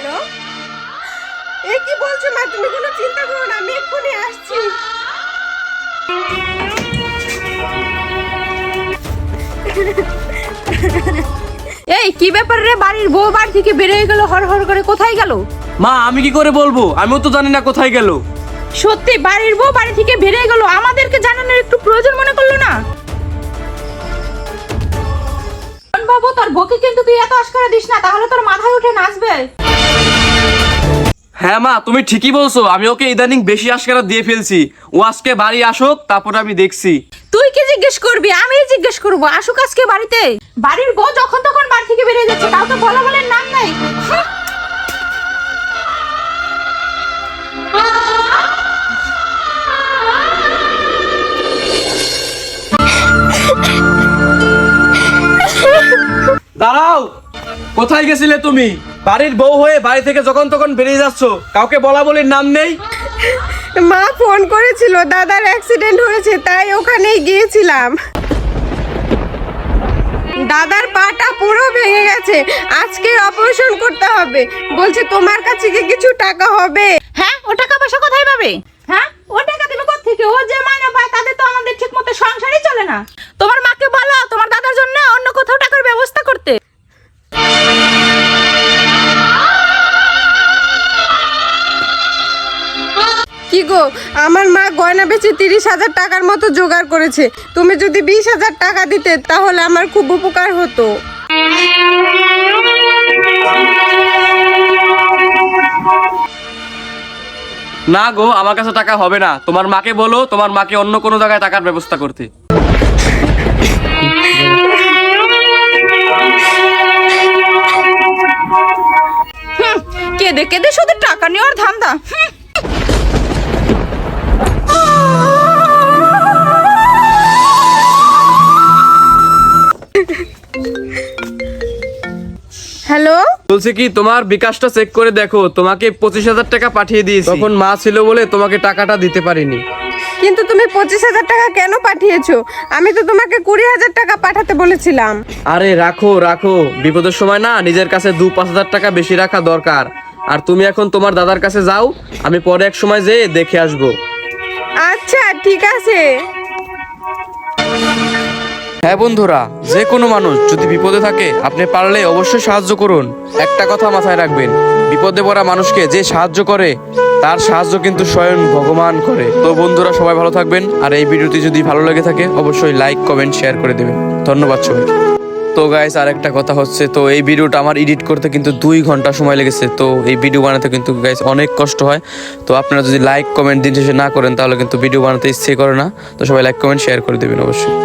Hello, এই কি বলছো মা? তুমি কোনো চিন্তা করো না, আমি এক্ষুনি আসছি। এই কি ব্যাপার রে? বাড়ির বউ বাড়ি থেকে বেরিয়ে গেল হর হর করে, কোথায় গেল? মা আমি কি করে বলবো, আমিও তো জানি না কোথায় গেল। সত্যি বাড়ির বউ বাড়ি থেকে বেরিয়ে গেল, আমাদেরকে জানানোর একটু প্রয়োজন মনে করলো না? বাবু তোর বউকে কিন্তু তুই এত আশকারা দিস না, তাহলে তোর মাথায় উঠে নাচবে। হ্যাঁ মা তুমি ঠিকই বলছো, আমি ওকে ইদানিং বেশি আশকারা দিয়ে ফেলছি। ও আজকে বাড়ি আসুক, তারপর আমি দেখছি। তুই কি জিজ্ঞেস করবি? আমি জিজ্ঞেস করবো। আসুক আজকে বাড়িতে। বাড়ির বউ যখন তখন বাড়ি থেকে বেরিয়ে যাচ্ছে, কাউকে বলা বলার নাম নাই। দাঁড়াও, কোথায় গেছিলে তুমি? বাড়ির বউ হয়ে বাড়ি থেকে যখন তখন বেরিয়ে যাচ্ছ, কাউকে বলা বলির নাম নেই। মা ফোন করেছিল, দাদার অ্যাক্সিডেন্ট হয়েছে, তাই ওখানেই গিয়েছিলাম। দাদার পাটা পুরো ভেঙে গেছে, আজকে অপারেশন করতে হবে। বলছে তোমার কাছে কি কিছু টাকা হবে? হ্যাঁ, ও টাকা পয়সা কোথায় পাবে? হ্যাঁ, ও টাকা দেবে কোত্থেকে? ও যে মাইনা পায় তাদের তো আমাদের ঠিক মতো সংসারই চলে না। তোমার মাকে বলো তোমার দাদার জন্য অন্য কোথাও টাকার ব্যবস্থা করতে। কি গো, আমার মা গয়না বেচে 30,000 টাকার মতো জোগাড় করেছে। তুমি যদি 20,000 টাকা দিতে তাহলে আমার খুব উপকার হতো। না গো, আমার কাছে টাকা হবে না। তোমার মাকে বলো তোমার মাকে অন্য কোনো জায়গায় টাকার ব্যবস্থা করতে। কেঁদে কেঁদে শুধু টাকা নেওয়ার ধান্দা। হ্যালো, বলছে কি তোমার বিকাশটা চেক করে দেখো, তোমাকে 25,000 টাকা পাঠিয়ে দিয়েছি। তখন মা ছিল বলে তোমাকে টাকাটা দিতে পারিনি। কিন্তু তুমি 25,000 টাকা কেন পাঠিয়েছো? আমি তো তোমাকে 20,000 টাকা পাঠাতে বলেছিলাম। আরে রাখো রাখো, বিপদের সময় না নিজের কাছে 2-5,000 টাকা বেশি রাখা দরকার। আর তুমি এখন তোমার দাদার কাছে যাও, আমি পরে এক সময় যেয়ে দেখে আসবো। আচ্ছা ঠিক আছে। হ্যাঁ বন্ধুরা, যে কোনো মানুষ যদি বিপদে থাকে আপনি পারলে অবশ্যই সাহায্য করুন। একটা কথা মাথায় রাখবেন, বিপদে পড়া মানুষকে যে সাহায্য করে তার সাহায্য কিন্তু স্বয়ং ভগবান করে। তো বন্ধুরা সবাই ভালো থাকবেন, আর এই ভিডিওটি যদি ভালো লেগে থাকে অবশ্যই লাইক কমেন্ট শেয়ার করে দেবেন। ধন্যবাদ সবাই। তো গাইস আর একটা কথা হচ্ছে, তো এই ভিডিওটা আমার এডিট করতে কিন্তু 2 ঘন্টা সময় লেগেছে। তো এই ভিডিও বানাতে কিন্তু গাইস অনেক কষ্ট হয়। তো আপনারা যদি লাইক কমেন্ট দিন শেষে না করেন তাহলে কিন্তু ভিডিও বানাতে ইচ্ছে করে না। তো সবাই লাইক কমেন্ট শেয়ার করে দেবেন অবশ্যই।